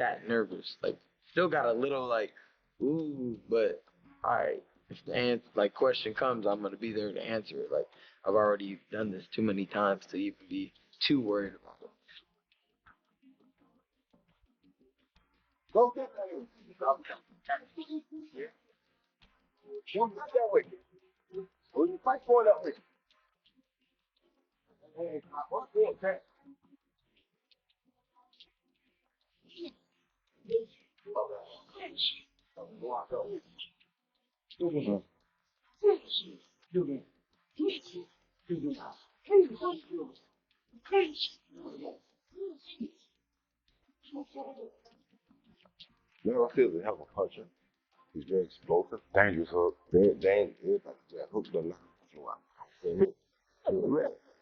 that nervous. Like, still got a little like, ooh, but all right. If the like question comes, I'm gonna be there to answer it. Like, I've already done this too many times to even be too worried about it. Go get that. Don't fight that way. Will you fight for that way? Hey, what's that? Garcia is a hell of a puncher. He's very explosive. Dangerous hook. Very dangerous. That hook doesn't knock you out.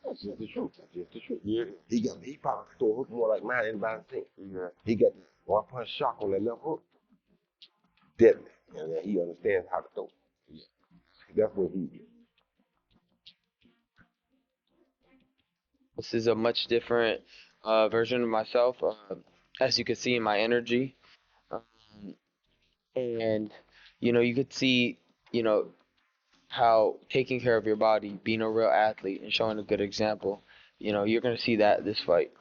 That's just the truth. That's just the truth. Yeah. He probably throw a hook more like mine than anybody think. Yeah. He got one punch shock on that left hook. Deadly. And then he understands how to throw. Yeah. That's what he is. This is a much different version of myself, as you can see in my energy. And, you could see, how taking care of your body, being a real athlete, and showing a good example, you're going to see that this fight.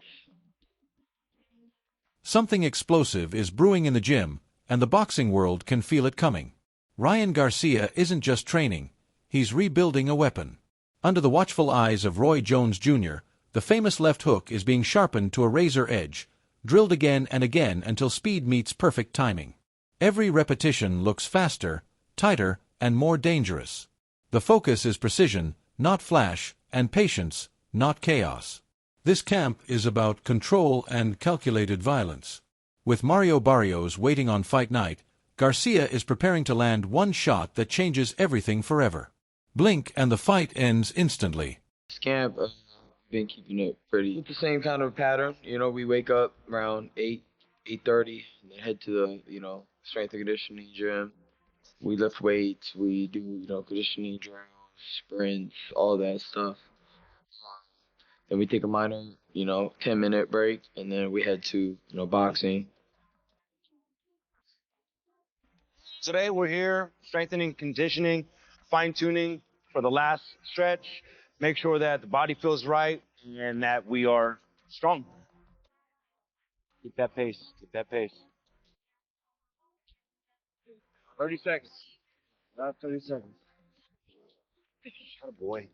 Something explosive is brewing in the gym, and the boxing world can feel it coming. Ryan Garcia isn't just training, he's rebuilding a weapon. Under the watchful eyes of Roy Jones Jr., the famous left hook is being sharpened to a razor edge, drilled again and again until speed meets perfect timing. Every repetition looks faster, tighter, and more dangerous. The focus is precision, not flash, and patience, not chaos. This camp is about control and calculated violence. With Mario Barios waiting on fight night, Garcia is preparing to land one shot that changes everything forever. Blink and the fight ends instantly. This camp, been keeping it pretty the same kind of pattern. We wake up around 8:30, and then head to the, strength and conditioning gym. We lift weights, we do, conditioning drills, sprints, all that stuff. Then we take a minor, 10-minute break, and then we head to, boxing. Today we're here strengthening, conditioning, fine-tuning for the last stretch. Make sure that the body feels right and that we are strong. Keep that pace. Keep that pace. 30 seconds. Not 30 seconds. Oh boy.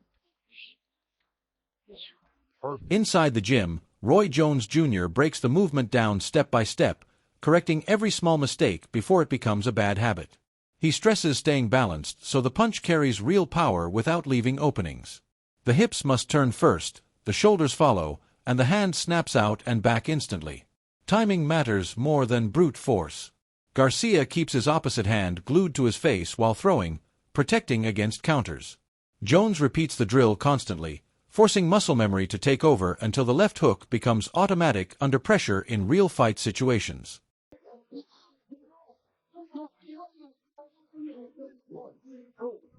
Inside the gym, Roy Jones Jr. breaks the movement down step by step, correcting every small mistake before it becomes a bad habit. He stresses staying balanced so the punch carries real power without leaving openings. The hips must turn first, the shoulders follow, and the hand snaps out and back instantly. Timing matters more than brute force. Garcia keeps his opposite hand glued to his face while throwing, protecting against counters. Jones repeats the drill constantly, forcing muscle memory to take over until the left hook becomes automatic under pressure in real fight situations.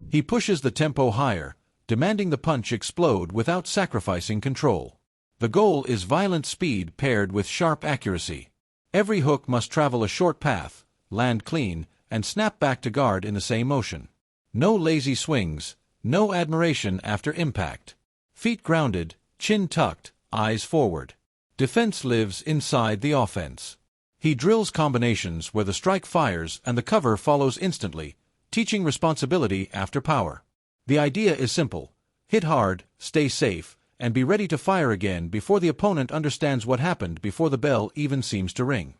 He pushes the tempo higher, demanding the punch explode without sacrificing control. The goal is violent speed paired with sharp accuracy. Every hook must travel a short path, land clean, and snap back to guard in the same motion. No lazy swings, no admiration after impact. Feet grounded, chin tucked, eyes forward. Defense lives inside the offense. He drills combinations where the strike fires and the cover follows instantly, teaching responsibility after power. The idea is simple: hit hard, stay safe, and be ready to fire again before the opponent understands what happened before the bell even seems to ring.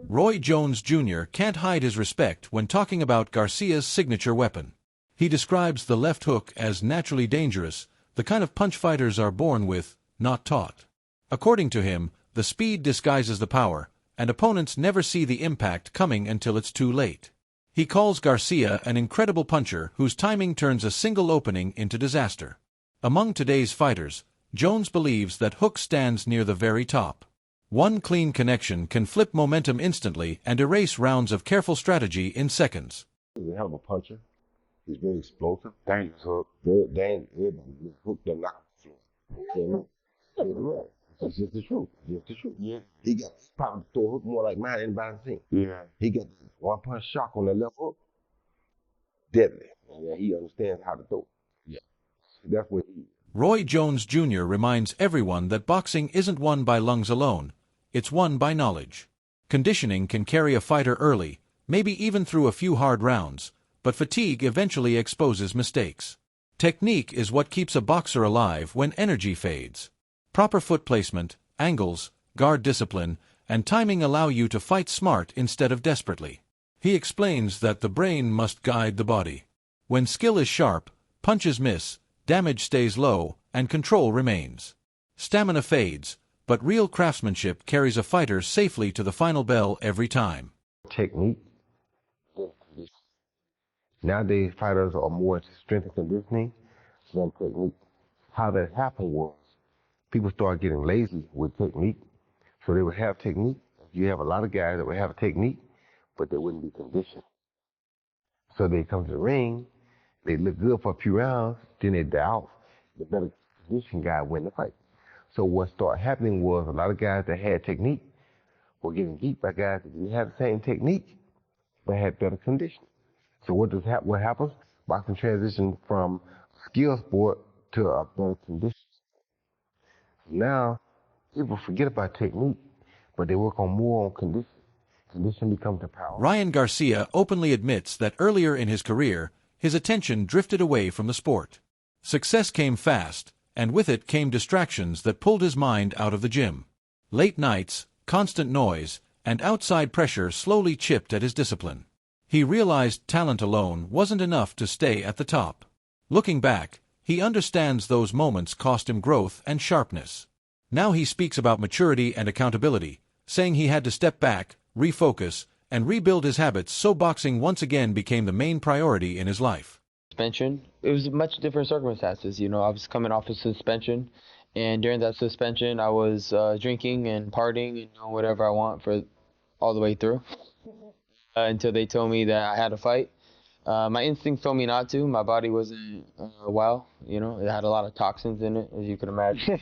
Roy Jones Jr. can't hide his respect when talking about Garcia's signature weapon. He describes the left hook as naturally dangerous, the kind of punch fighters are born with, not taught. According to him, the speed disguises the power, and opponents never see the impact coming until it's too late. He calls Garcia an incredible puncher whose timing turns a single opening into disaster. Among today's fighters, Jones believes that hook stands near the very top. One clean connection can flip momentum instantly and erase rounds of careful strategy in seconds. He's a hell of a puncher. He's very explosive, dangerous hook. Very dangerous. Everybody gets hooked and knocked the floor. That's just the truth. Just the truth. Yeah. He probably throw a hook more like mine than anybody's seen. Yeah. He got one punch shock on the left hook. Deadly. And he understands how to throw. Yeah. That's what he is. Roy Jones Jr. reminds everyone that boxing isn't won by lungs alone. It's won by knowledge. Conditioning can carry a fighter early, maybe even through a few hard rounds, but fatigue eventually exposes mistakes. Technique is what keeps a boxer alive when energy fades. Proper foot placement, angles, guard discipline, and timing allow you to fight smart instead of desperately. He explains that the brain must guide the body. When skill is sharp, punches miss, damage stays low, and control remains. Stamina fades, but real craftsmanship carries a fighter safely to the final bell every time. Technique. Nowadays, fighters are more into strength and conditioning than technique. How that happened was people started getting lazy with technique, so they would have technique. You have a lot of guys that would have a technique, but they wouldn't be conditioned. So they come to the ring, they look good for a few rounds, then they die off. The better conditioned guy win the fight. So what started happening was a lot of guys that had technique were getting beat by guys that didn't have the same technique, but had better conditioning. So what happens? Boxing transitioned from skill sport to a better condition. Now, people forget about technique, but they work on more on condition. Condition becomes the power. Ryan Garcia openly admits that earlier in his career, his attention drifted away from the sport. Success came fast, and with it came distractions that pulled his mind out of the gym. Late nights, constant noise, and outside pressure slowly chipped at his discipline. He realized talent alone wasn't enough to stay at the top. Looking back, he understands those moments cost him growth and sharpness. Now he speaks about maturity and accountability, saying he had to step back, refocus, and rebuild his habits so boxing once again became the main priority in his life. Suspension. It was much different circumstances. I was coming off a suspension, and during that suspension, I was drinking and partying and doing whatever I want for all the way through until they told me that I had to fight. My instincts told me not to. My body wasn't well. It had a lot of toxins in it, as you can imagine.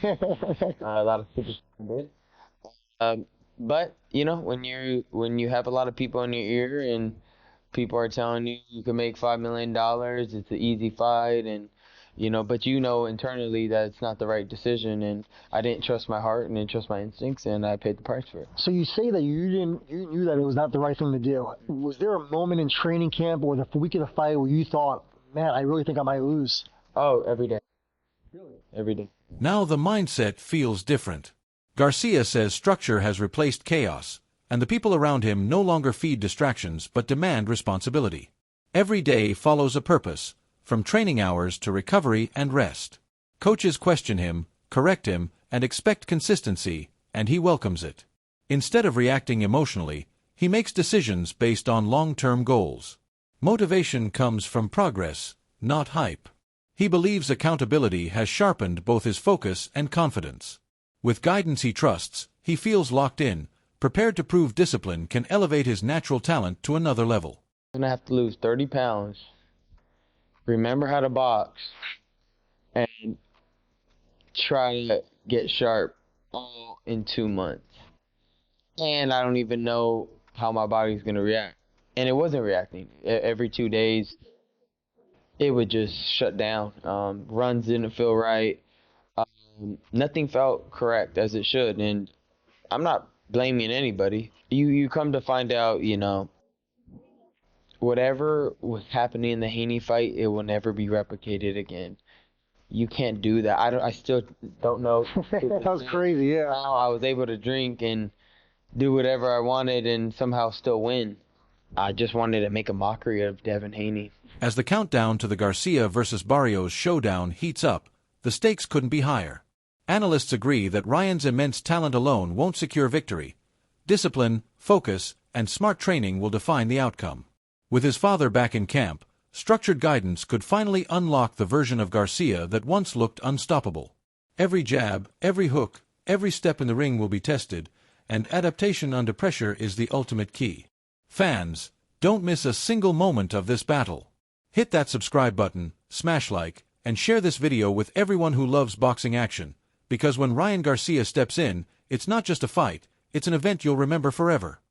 A lot of super. But when you have a lot of people in your ear and people are telling you can make $5 million, it's an easy fight, and but internally that it's not the right decision, and I didn't trust my heart and didn't trust my instincts, and I paid the price for it. So you say that you knew that it was not the right thing to do. Was there a moment in training camp or the week of the fight where you thought, man, I really think I might lose? Oh, every day. Really? Every day. Now the mindset feels different. Garcia says structure has replaced chaos, and the people around him no longer feed distractions but demand responsibility. Every day follows a purpose, from training hours to recovery and rest. Coaches question him, correct him, and expect consistency, and he welcomes it. Instead of reacting emotionally, he makes decisions based on long-term goals. Motivation comes from progress, not hype. He believes accountability has sharpened both his focus and confidence. With guidance he trusts, he feels locked in, prepared to prove discipline can elevate his natural talent to another level. I'm going to have to lose 30 pounds, remember how to box, and try to get sharp all in 2 months. And I don't even know how my body's going to react. And it wasn't reacting. Every 2 days, it would just shut down. Runs didn't feel right. Nothing felt correct as it should. And I'm not blaming anybody. You come to find out, whatever was happening in the Haney fight, it will never be replicated again. You can't do that. I still don't know. That was crazy, yeah. How I was able to drink and do whatever I wanted and somehow still win. I just wanted to make a mockery of Devin Haney. As the countdown to the Garcia versus Barios showdown heats up, the stakes couldn't be higher. Analysts agree that Ryan's immense talent alone won't secure victory. Discipline, focus, and smart training will define the outcome. With his father back in camp, structured guidance could finally unlock the version of Garcia that once looked unstoppable. Every jab, every hook, every step in the ring will be tested, and adaptation under pressure is the ultimate key. Fans, don't miss a single moment of this battle. Hit that subscribe button, smash like, and share this video with everyone who loves boxing action, because when Ryan Garcia steps in, it's not just a fight, it's an event you'll remember forever.